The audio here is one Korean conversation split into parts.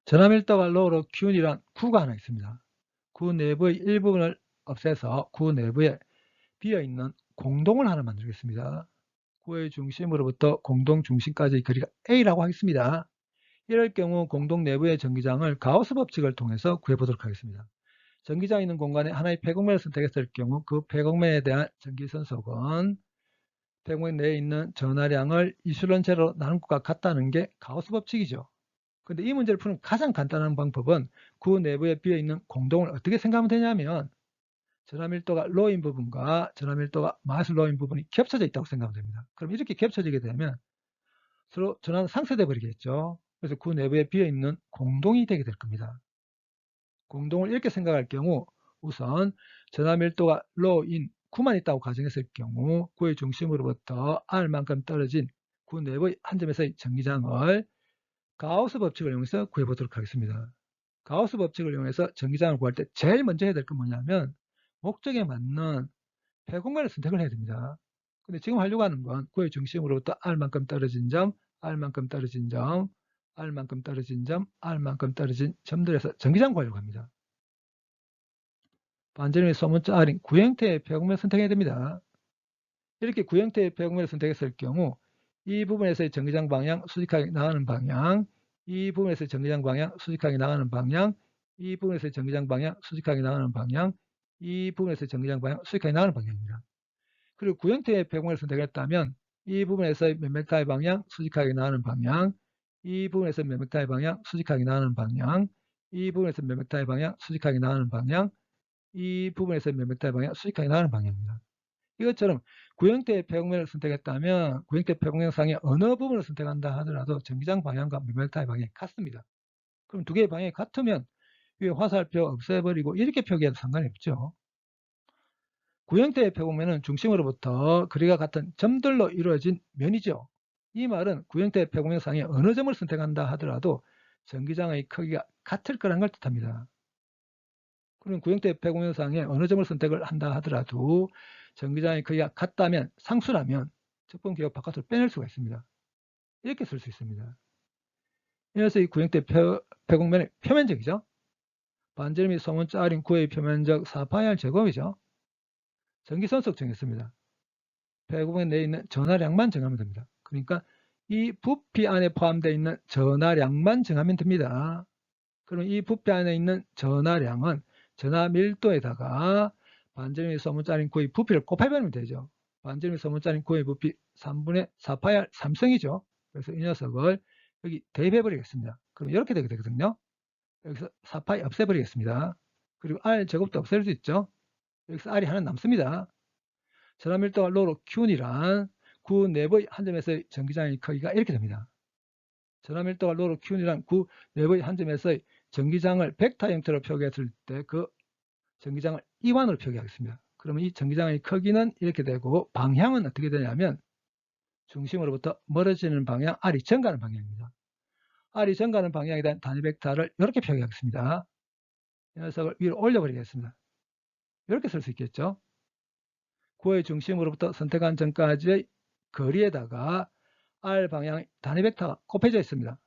전화밀도가 로우로 기운이란 구가 하나 있습니다. 구 내부의 일부분을 없애서 구 내부에 비어있는 공동을 하나 만들겠습니다. 구의 중심으로부터 공동 중심까지의 거리가 A라고 하겠습니다. 이럴 경우 공동 내부의 전기장을 가우스 법칙을 통해서 구해보도록 하겠습니다. 전기장이 있는 공간에 하나의 폐곡면을 선택했을 경우 그 폐곡면에 대한 전기선속은 폐곡면 내에 있는 전하량을 이슐론제로 나눈 것과 같다는 게 가우스 법칙이죠. 근데 이 문제를 푸는 가장 간단한 방법은 구 내부에 비어있는 공동을 어떻게 생각하면 되냐면 전하밀도가 로인 부분과 전하밀도가 마이너스 로인 부분이 겹쳐져 있다고 생각하면 됩니다. 그럼 이렇게 겹쳐지게 되면 서로 전하는 상쇄돼 버리겠죠. 그래서 구 내부에 비어있는 공동이 되게 될 겁니다. 공동을 이렇게 생각할 경우 우선 전하밀도가 로인 9만 있다고 가정했을 경우 구의 중심으로부터 R만큼 떨어진 구 내부의 한 점에서의 전기장을 가우스 법칙을 이용해서 구해보도록 하겠습니다. 가우스 법칙을 이용해서 전기장을 구할 때 제일 먼저 해야 될 건 뭐냐면 목적에 맞는 폐곡면을 선택을 해야 됩니다. 근데 지금 하려고 하는 건 구의 중심으로부터 R만큼 떨어진 점, R만큼 떨어진 점, R만큼 떨어진 점, R만큼 떨어진 점들에서 전기장 구하려고 합니다. 반지름이 소문자 R인 구형태의 폐곡면을 선택해야 됩니다. 이렇게 구형태의 폐곡면을 선택했을 경우 이 부분에서의 전기장 방향, 수직하게 나가는 방향, 이 부분에서의 전기장 방향, 수직하게 나가는 방향, 이 부분에서의 전기장 방향, 수직하게 나가는 방향, 이 부분에서의 전기장 방향, 수직하게 나가는 방향입니다. 그리고 구형태의 폐곡면을 선택했다면 이 부분에서의 몇 벡타의 방향, 수직하게 나가는 방향, 이 부분에서 몇 벡타의 방향, 수직하게 나가는 방향, 이 부분에서 몇 벡타의 방향, 수직하게 나가는 방향, 이 부분에서 몇 벡타의 방향, 수직하게 나가는 방향입니다. 이것처럼 구형태의 폐곡면을 선택했다면 구형태 폐곡면상의 어느 부분을 선택한다 하더라도 전기장 방향과 몇 벡타의 방향이 같습니다. 그럼 두 개의 방향이 같으면 위에 화살표 없애버리고 이렇게 표기해도 상관이 없죠. 구형태의 폐곡면은 중심으로부터 거리가 같은 점들로 이루어진 면이죠. 이 말은 구형태의 폐곡면상의 어느 점을 선택한다 하더라도 전기장의 크기가 같을 거라는 걸 뜻합니다. 그럼 구형태 폐곡면상의 어느 점을 선택을 한다 하더라도 전기장의 크기가 같다면 상수라면 적분 기호 바깥으로 빼낼 수가 있습니다. 이렇게 쓸 수 있습니다. 이래서 이 구형태 폐곡면의 표면적이죠. 반지름이 소문자 R인 구의 표면적 4파이R 제곱이죠. 전기선속 정했습니다. 폐곡면 내에 있는 전하량만 정하면 됩니다. 그러니까 이 부피 안에 포함되어 있는 전하량만 정하면 됩니다. 그럼 이 부피 안에 있는 전하량은 전하 밀도에다가 반지름이 소문자린 9의 부피를 곱해버리면 되죠. 반지름이 소문자린 9의 부피 3분의 4파이R 3승이죠. 그래서 이 녀석을 여기 대입해 버리겠습니다. 그럼 이렇게 되게 되거든요. 여기서 4파이 없애버리겠습니다. 그리고 R 제곱도 없앨 수 있죠. 여기서 R이 하나 남습니다. 전하 밀도가 로로 Q이란 구 내부의 한 점에서의 전기장의 크기가 이렇게 됩니다. 전하 밀도가 로로 Q이란 구 내부의 한 점에서의 전기장을 벡터 형태로 표기했을 때 그 전기장을 이완으로 표기하겠습니다. 그러면 이 전기장의 크기는 이렇게 되고 방향은 어떻게 되냐면 중심으로부터 멀어지는 방향, R이 전가는 방향입니다. R이 전가는 방향에 대한 단위 벡터를 이렇게 표기하겠습니다. 이 녀석을 위로 올려버리겠습니다. 이렇게 쓸 수 있겠죠. 구의 중심으로부터 선택한 점까지의 거리에다가 R 방향의 단위 벡터가 곱해져 있습니다.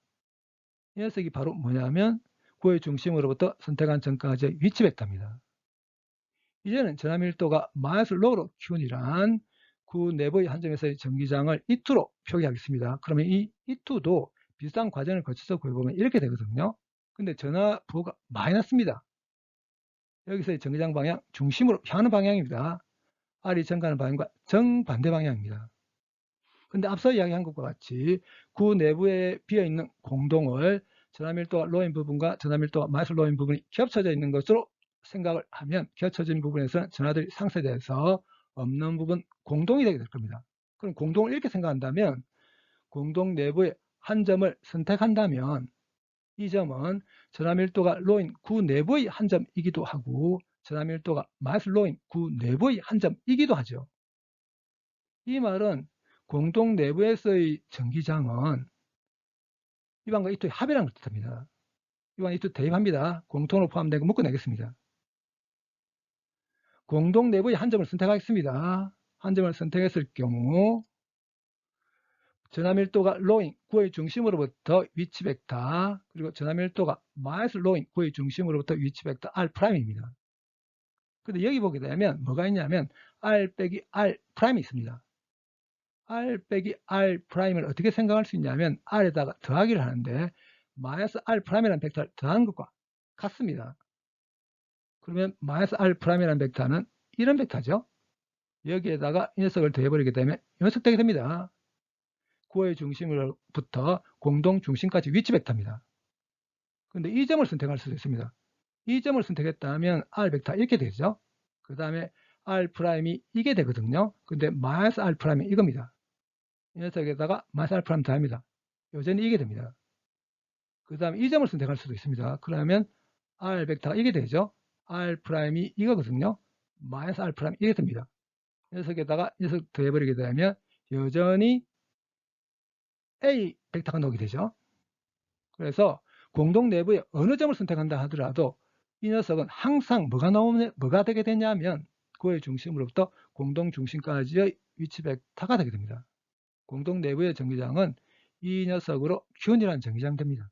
이 녀석이 바로 뭐냐면 구의 중심으로부터 선택한 점까지의 위치 벡터입니다. 이제는 전하 밀도가 마이너스 로로 Q이란 구 내부의 한 점에서의 전기장을 E2로 표기하겠습니다. 그러면 이 E2도 비슷한 과정을 거쳐서 구해보면 이렇게 되거든요. 근데 전하 부호가 마이너스입니다. 여기서의 전기장 방향 중심으로 향하는 방향입니다. R이 전가는 방향과 정반대 방향입니다. 근데 앞서 이야기한 것과 같이 구 내부에 비어있는 공동을 전하밀도와 로인 부분과 전하밀도와 마이너스 로인 부분이 겹쳐져 있는 것으로 생각을 하면 겹쳐진 부분에서는 전하들이 상쇄돼서 없는 부분 공동이 되게 될 겁니다. 그럼 공동을 이렇게 생각한다면 공동 내부의 한 점을 선택한다면 이 점은 전하밀도가 로인 구 내부의 한 점이기도 하고 전하밀도가 마이너스 로인 구 내부의 한 점이기도 하죠. 이 말은 공동 내부에서의 전기장은 이반과 이투의 합이라는 걸 뜻합니다. 이반 이투 대입합니다. 공통으로 포함된 거 묶어내겠습니다. 공동 내부의 한 점을 선택하겠습니다. 한 점을 선택했을 경우 전화밀도가 로인 구의 중심으로부터 위치 벡터, 그리고 전화밀도가 마이너스 로인 구의 중심으로부터 위치 벡터 R'입니다. 근데 여기 보게 되면 뭐가 있냐면 R 빼기 R'이 있습니다. R 빼기 R'을 어떻게 생각할 수 있냐면 R에다가 더하기를 하는데 마이너스 R'이라는 벡터를 더하는 것과 같습니다. 그러면 마이너스 R'이라는 벡터는 이런 벡터죠. 여기에다가 이 녀석을 더해버리게 되면 이 녀석 되게 됩니다. 구의 중심으로부터 공동 중심까지 위치 벡터입니다. 근데 이 점을 선택할 수도 있습니다. 이 점을 선택했다면 R 벡터 이렇게 되죠. 그 다음에 R'이 이게 되거든요. 근데 마이너스 R'이 이겁니다. 이 녀석에다가 마이너스 R' 더합니다. 여전히 이게 됩니다. 그 다음에 이 점을 선택할 수도 있습니다. 그러면 R 벡터가 이게 되죠. R'이 이거거든요. 마이너스 R' 이게 됩니다. 이 녀석에다가 이 녀석 더해버리게 되면 여전히 A 벡터가 나오게 되죠. 그래서 공동 내부에 어느 점을 선택한다 하더라도 이 녀석은 항상 뭐가 되게 되냐면 그의 중심으로부터 공동 중심까지의 위치 벡터가 되게 됩니다. 공동 내부의 정기장은 이 녀석으로 균이라는 정기장 됩니다.